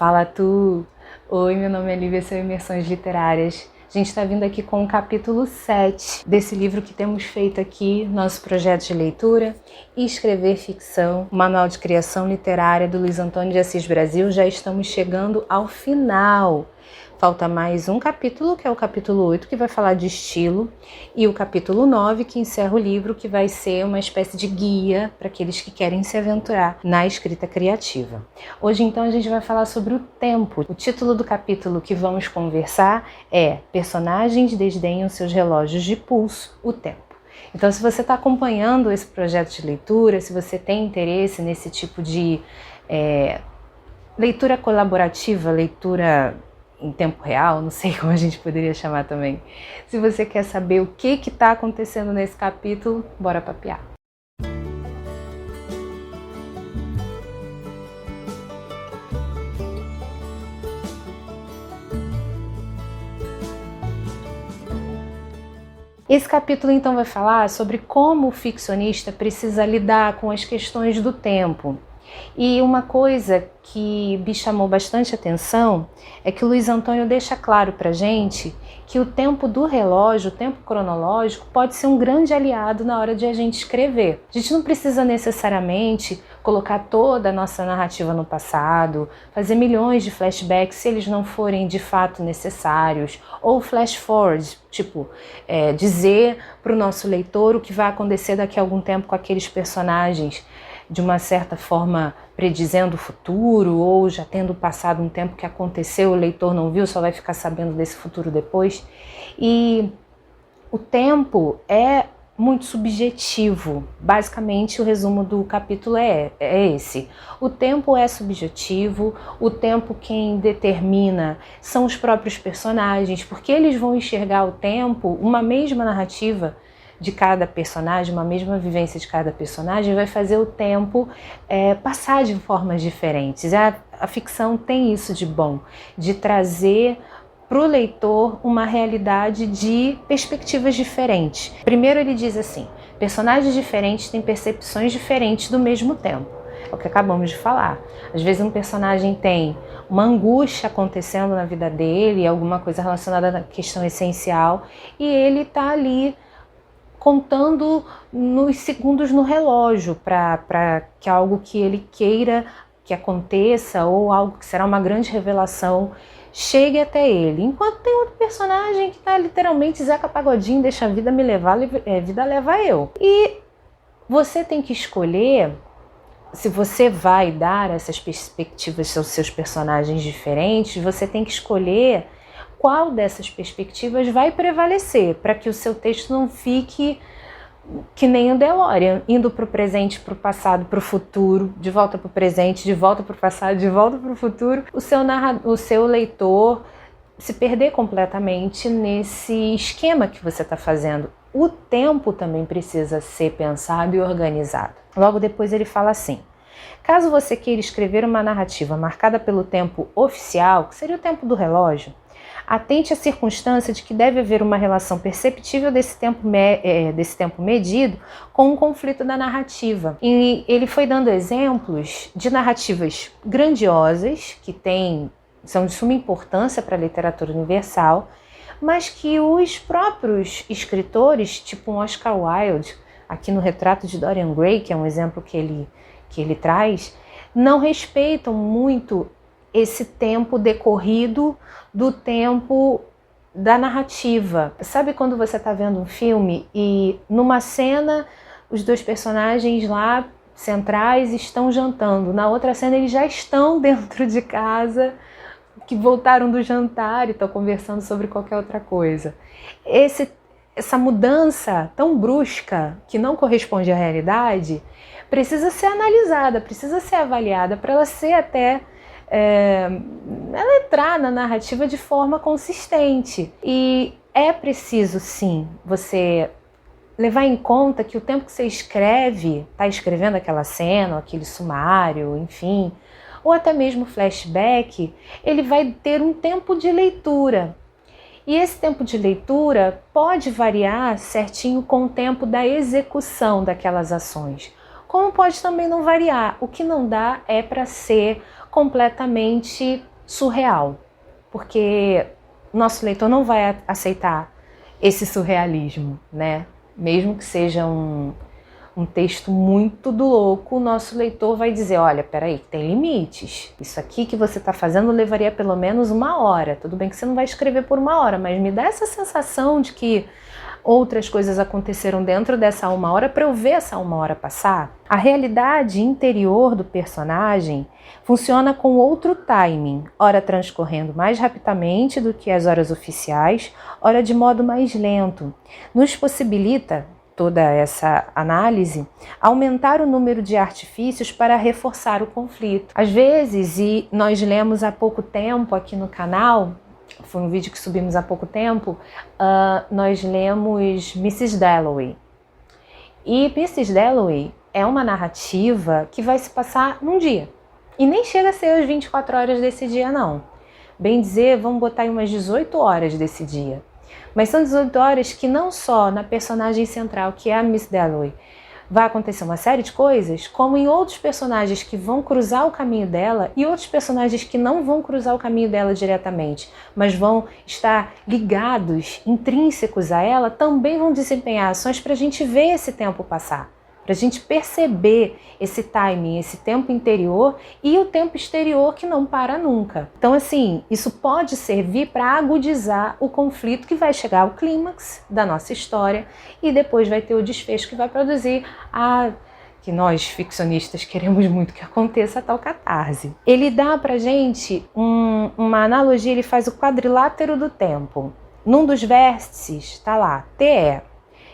Fala tu! Oi, meu nome é Lívia, sou Imersões Literárias. A gente está vindo aqui com o capítulo 7 desse livro que temos feito aqui, nosso projeto de leitura e escrever ficção, o Manual de Criação Literária do Luiz Antônio de Assis Brasil. Já estamos chegando ao final. Falta mais um capítulo, que é o capítulo 8, que vai falar de estilo, e o capítulo 9, que encerra o livro, que vai ser uma espécie de guia para aqueles que querem se aventurar na escrita criativa. Hoje, então, a gente vai falar sobre o tempo. O título do capítulo que vamos conversar é Personagens desdenham seus relógios de pulso, o tempo. Então, se você está acompanhando esse projeto de leitura, se você tem interesse nesse tipo de leitura colaborativa, leitura em tempo real, não sei como a gente poderia chamar também. Se você quer saber o que está acontecendo nesse capítulo, bora papear. Esse capítulo então vai falar sobre como o ficcionista precisa lidar com as questões do tempo. E uma coisa que me chamou bastante atenção é que o Luiz Antônio deixa claro para a gente que o tempo do relógio, o tempo cronológico, pode ser um grande aliado na hora de a gente escrever. A gente não precisa necessariamente colocar toda a nossa narrativa no passado, fazer milhões de flashbacks se eles não forem de fato necessários, ou flash forward, tipo, dizer para o nosso leitor o que vai acontecer daqui a algum tempo com aqueles personagens, de uma certa forma predizendo o futuro ou já tendo passado um tempo que aconteceu, o leitor não viu, só vai ficar sabendo desse futuro depois. E o tempo é muito subjetivo. Basicamente, o resumo do capítulo é esse. O tempo é subjetivo, o tempo quem determina são os próprios personagens, porque eles vão enxergar o tempo, uma mesma narrativa de cada personagem, uma mesma vivência de cada personagem, vai fazer o tempo passar de formas diferentes. A ficção tem isso de bom, de trazer para o leitor uma realidade de perspectivas diferentes. Primeiro ele diz assim, personagens diferentes têm percepções diferentes do mesmo tempo. É o que acabamos de falar. Às vezes um personagem tem uma angústia acontecendo na vida dele, alguma coisa relacionada à questão essencial, e ele está ali contando nos segundos no relógio para que algo que ele queira que aconteça ou algo que será uma grande revelação chegue até ele. Enquanto tem outro personagem que está literalmente Zeca Pagodinho, deixa a vida me levar, vida leva eu. E você tem que escolher se você vai dar essas perspectivas aos seus personagens diferentes, você tem que escolher qual dessas perspectivas vai prevalecer, para que o seu texto não fique que nem o DeLorean, indo para o presente, para o passado, para o futuro, de volta para o presente, de volta para o passado, de volta para o futuro, o seu leitor se perder completamente nesse esquema que você está fazendo. O tempo também precisa ser pensado e organizado. Logo depois ele fala assim, caso você queira escrever uma narrativa marcada pelo tempo oficial, que seria o tempo do relógio, atente à circunstância de que deve haver uma relação perceptível desse tempo medido com um conflito da narrativa. E ele foi dando exemplos de narrativas grandiosas, que são de suma importância para a literatura universal, mas que os próprios escritores, tipo um Oscar Wilde, aqui no Retrato de Dorian Gray, que é um exemplo que ele traz, não respeitam muito esse tempo decorrido do tempo da narrativa. Sabe quando você está vendo um filme e numa cena os dois personagens lá centrais estão jantando, na outra cena eles já estão dentro de casa, que voltaram do jantar e estão conversando sobre qualquer outra coisa. Essa mudança tão brusca, que não corresponde à realidade, precisa ser analisada, precisa ser avaliada para ela ser até ela entrar na narrativa de forma consistente. E é preciso, sim, você levar em conta que o tempo que você está escrevendo aquela cena, aquele sumário, enfim, ou até mesmo flashback, ele vai ter um tempo de leitura. E esse tempo de leitura pode variar certinho com o tempo da execução daquelas ações. Como pode também não variar. O que não dá é para ser completamente surreal, porque nosso leitor não vai aceitar esse surrealismo, né? Mesmo que seja um texto muito do louco, o nosso leitor vai dizer, olha, peraí, tem limites. Isso aqui que você está fazendo levaria pelo menos 1 hora. Tudo bem que você não vai escrever por 1 hora, mas me dá essa sensação de que outras coisas aconteceram dentro dessa 1 hora para eu ver essa 1 hora passar. A realidade interior do personagem funciona com outro timing, ora transcorrendo mais rapidamente do que as horas oficiais, ora de modo mais lento. Nos possibilita, toda essa análise, aumentar o número de artifícios para reforçar o conflito. Às vezes, e nós lemos há pouco tempo aqui no canal, foi um vídeo que subimos há pouco tempo, nós lemos Mrs. Dalloway. E Mrs. Dalloway é uma narrativa que vai se passar num dia. E nem chega a ser as 24 horas desse dia, não. Bem dizer, vamos botar aí umas 18 horas desse dia. Mas são 18 horas que não só na personagem central, que é a Miss Dalloway, vai acontecer uma série de coisas, como em outros personagens que vão cruzar o caminho dela e outros personagens que não vão cruzar o caminho dela diretamente, mas vão estar ligados, intrínsecos a ela, também vão desempenhar ações para a gente ver esse tempo passar, para a gente perceber esse timing, esse tempo interior e o tempo exterior que não para nunca. Então, assim, isso pode servir para agudizar o conflito que vai chegar ao clímax da nossa história e depois vai ter o desfecho que vai produzir que nós, ficcionistas, queremos muito que aconteça, a tal catarse. Ele dá pra gente uma analogia, ele faz o quadrilátero do tempo. Num dos vértices está lá, TE,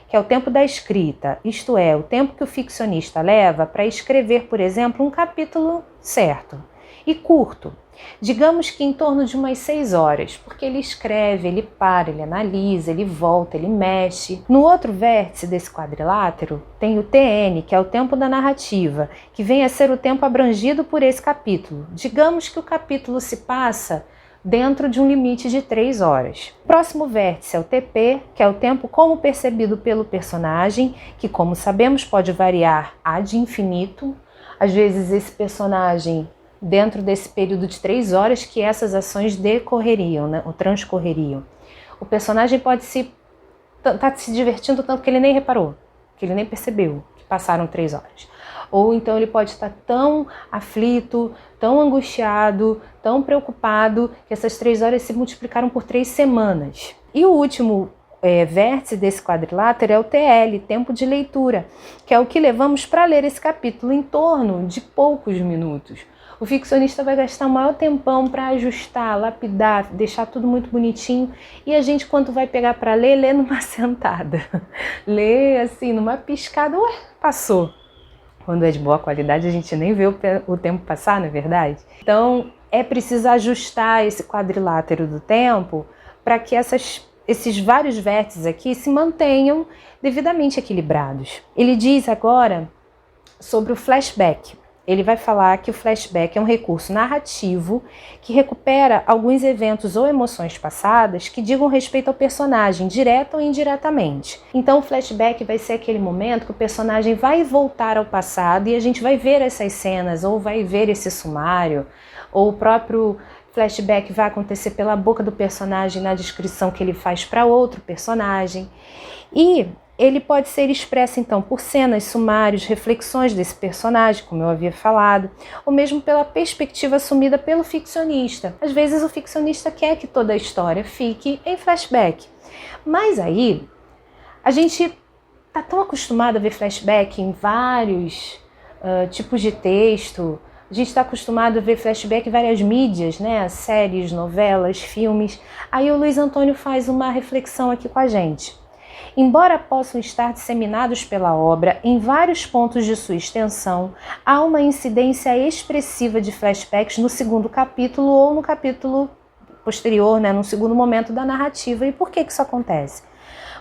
que é o tempo da escrita, isto é, o tempo que o ficcionista leva para escrever, por exemplo, um capítulo certo e curto. Digamos que em torno de umas 6 horas, porque ele escreve, ele para, ele analisa, ele volta, ele mexe. No outro vértice desse quadrilátero tem o TN, que é o tempo da narrativa, que vem a ser o tempo abrangido por esse capítulo. Digamos que o capítulo se passa dentro de um limite de 3 horas. O próximo vértice é o TP, que é o tempo como percebido pelo personagem, que, como sabemos, pode variar ad infinito. Às vezes esse personagem, dentro desse período de 3 horas que essas ações decorreriam, né, ou transcorreriam, o personagem pode tá se divertindo tanto que ele nem reparou, que ele nem percebeu que passaram 3 horas. Ou então ele pode estar tão aflito, tão angustiado, tão preocupado, que essas 3 horas se multiplicaram por 3 semanas. E o último vértice desse quadrilátero é o TL, tempo de leitura, que é o que levamos para ler esse capítulo em torno de poucos minutos. O ficcionista vai gastar o maior tempão para ajustar, lapidar, deixar tudo muito bonitinho, e a gente, quando vai pegar para ler, lê numa sentada. Lê assim, numa piscada, passou. Quando é de boa qualidade, a gente nem vê o tempo passar, não é verdade? Então, é preciso ajustar esse quadrilátero do tempo para que esses vários vértices aqui se mantenham devidamente equilibrados. Ele diz agora sobre o flashback. Ele vai falar que o flashback é um recurso narrativo que recupera alguns eventos ou emoções passadas que digam respeito ao personagem, direta ou indiretamente. Então o flashback vai ser aquele momento que o personagem vai voltar ao passado e a gente vai ver essas cenas, ou vai ver esse sumário, ou o próprio flashback vai acontecer pela boca do personagem na descrição que ele faz para outro personagem. E ele pode ser expresso, então, por cenas, sumários, reflexões desse personagem, como eu havia falado, ou mesmo pela perspectiva assumida pelo ficcionista. Às vezes o ficcionista quer que toda a história fique em flashback. Mas aí, a gente está tão acostumado a ver flashback em vários tipos de texto, a gente está acostumado a ver flashback em várias mídias, né? Séries, novelas, filmes. Aí o Luiz Antônio faz uma reflexão aqui com a gente. Embora possam estar disseminados pela obra em vários pontos de sua extensão, há uma incidência expressiva de flashbacks no segundo capítulo ou no capítulo posterior, né, no segundo momento da narrativa. E por que isso acontece?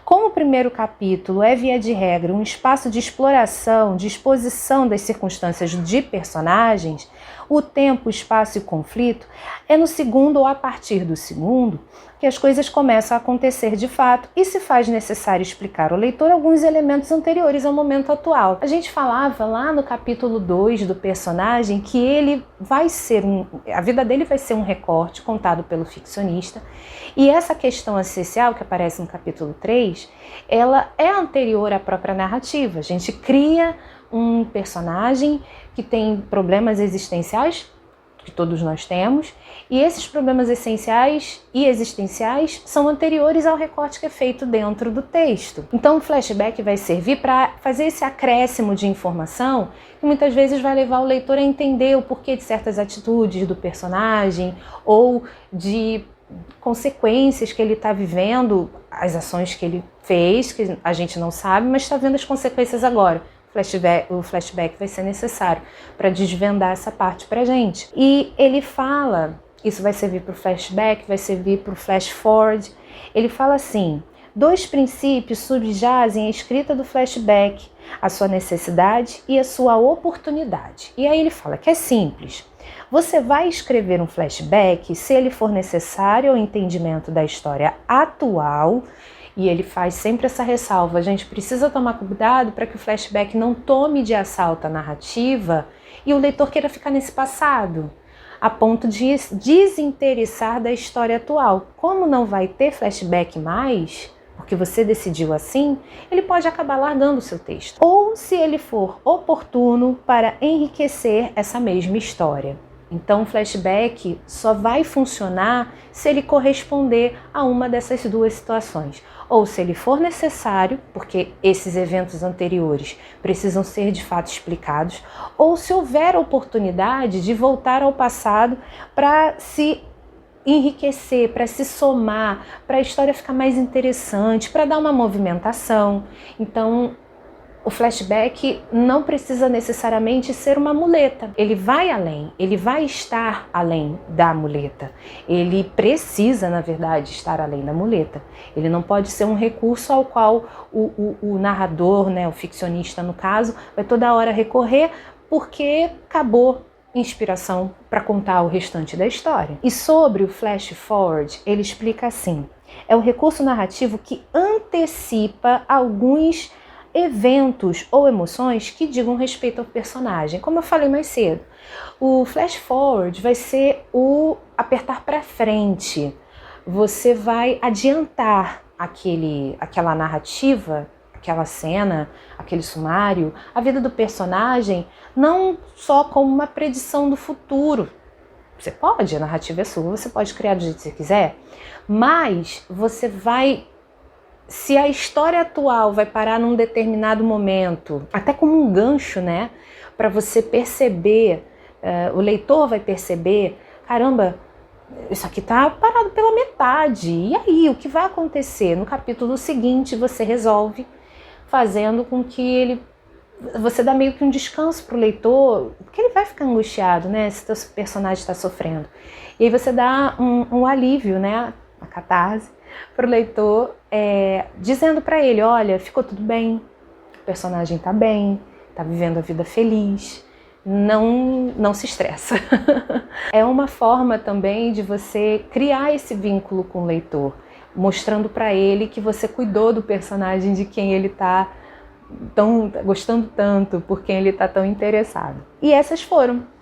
Como o primeiro capítulo é, via de regra, um espaço de exploração, de exposição das circunstâncias de personagens, o tempo, o espaço e o conflito, é no segundo ou a partir do segundo que as coisas começam a acontecer de fato e se faz necessário explicar ao leitor alguns elementos anteriores ao momento atual. A gente falava lá no capítulo 2 do personagem que ele vai ser a vida dele vai ser um recorte contado pelo ficcionista, e essa questão essencial que aparece no capítulo 3, ela é anterior à própria narrativa. A gente cria um personagem que tem problemas existenciais, que todos nós temos, e esses problemas essenciais e existenciais são anteriores ao recorte que é feito dentro do texto. Então o flashback vai servir para fazer esse acréscimo de informação que muitas vezes vai levar o leitor a entender o porquê de certas atitudes do personagem ou de consequências que ele está vivendo, as ações que ele fez, que a gente não sabe, mas está vendo as consequências agora. O flashback vai ser necessário para desvendar essa parte para a gente. E ele fala, isso vai servir para o flashback, vai servir para o flash forward. Ele fala assim: 2 princípios subjazem a escrita do flashback, a sua necessidade e a sua oportunidade. E aí ele fala que é simples. Você vai escrever um flashback se ele for necessário ao entendimento da história atual. E ele faz sempre essa ressalva: a gente precisa tomar cuidado para que o flashback não tome de assalto a narrativa e o leitor queira ficar nesse passado, a ponto de desinteressar da história atual. Como não vai ter flashback mais, porque você decidiu assim, ele pode acabar largando o seu texto. Ou se ele for oportuno para enriquecer essa mesma história. Então o flashback só vai funcionar se ele corresponder a uma dessas 2 situações. Ou se ele for necessário, porque esses eventos anteriores precisam ser de fato explicados, ou se houver oportunidade de voltar ao passado para se enriquecer, para se somar, para a história ficar mais interessante, para dar uma movimentação. Então o flashback não precisa necessariamente ser uma muleta. Ele vai além, ele vai estar além da muleta. Ele precisa, na verdade, estar além da muleta. Ele não pode ser um recurso ao qual o narrador, né, o ficcionista no caso, vai toda hora recorrer porque acabou inspiração para contar o restante da história. E sobre o flash forward, ele explica assim: é o recurso narrativo que antecipa alguns eventos ou emoções que digam respeito ao personagem. Como eu falei mais cedo, o flash forward vai ser o apertar para frente. Você vai adiantar aquela narrativa, aquela cena, aquele sumário, a vida do personagem, não só como uma predição do futuro. Você pode, a narrativa é sua, você pode criar do jeito que você quiser, mas você vai... Se a história atual vai parar num determinado momento, até como um gancho, né, para você perceber, o leitor vai perceber, caramba, isso aqui tá parado pela metade, e aí, o que vai acontecer? No capítulo seguinte você resolve, fazendo com que você dá meio que um descanso pro leitor, porque ele vai ficar angustiado, né, se o personagem está sofrendo. E aí você dá um alívio, né, a catarse, para o leitor, dizendo para ele: olha, ficou tudo bem, o personagem está bem, está vivendo a vida feliz, não se estressa. É uma forma também de você criar esse vínculo com o leitor, mostrando para ele que você cuidou do personagem de quem ele está gostando tanto, por quem ele está tão interessado. E essas foram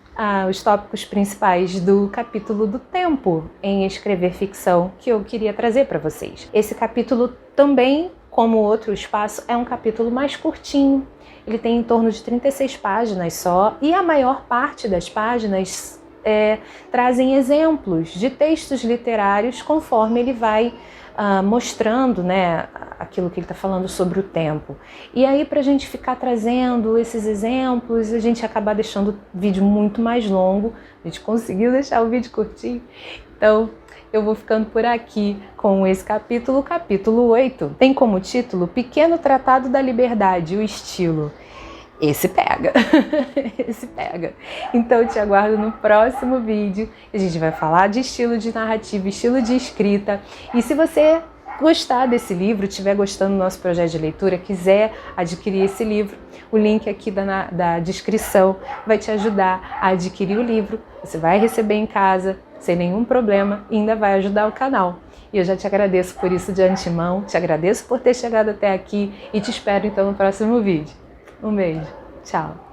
os tópicos principais do capítulo do tempo em escrever ficção que eu queria trazer para vocês. Esse capítulo também, como outro espaço, é um capítulo mais curtinho. Ele tem em torno de 36 páginas só, e a maior parte das páginas trazem exemplos de textos literários conforme ele vai mostrando, né, aquilo que ele está falando sobre o tempo. E aí, para a gente ficar trazendo esses exemplos, a gente acaba deixando o vídeo muito mais longo. A gente conseguiu deixar o vídeo curtinho. Então, eu vou ficando por aqui com esse capítulo, capítulo 8. Tem como título Pequeno Tratado da Liberdade, o Estilo. Esse pega, esse pega. Então eu te aguardo no próximo vídeo. A gente vai falar de estilo de narrativa, estilo de escrita. E se você gostar desse livro, estiver gostando do nosso projeto de leitura, quiser adquirir esse livro, o link aqui da descrição vai te ajudar a adquirir o livro. Você vai receber em casa sem nenhum problema e ainda vai ajudar o canal. E eu já te agradeço por isso de antemão, te agradeço por ter chegado até aqui e te espero então no próximo vídeo. Um beijo, tchau!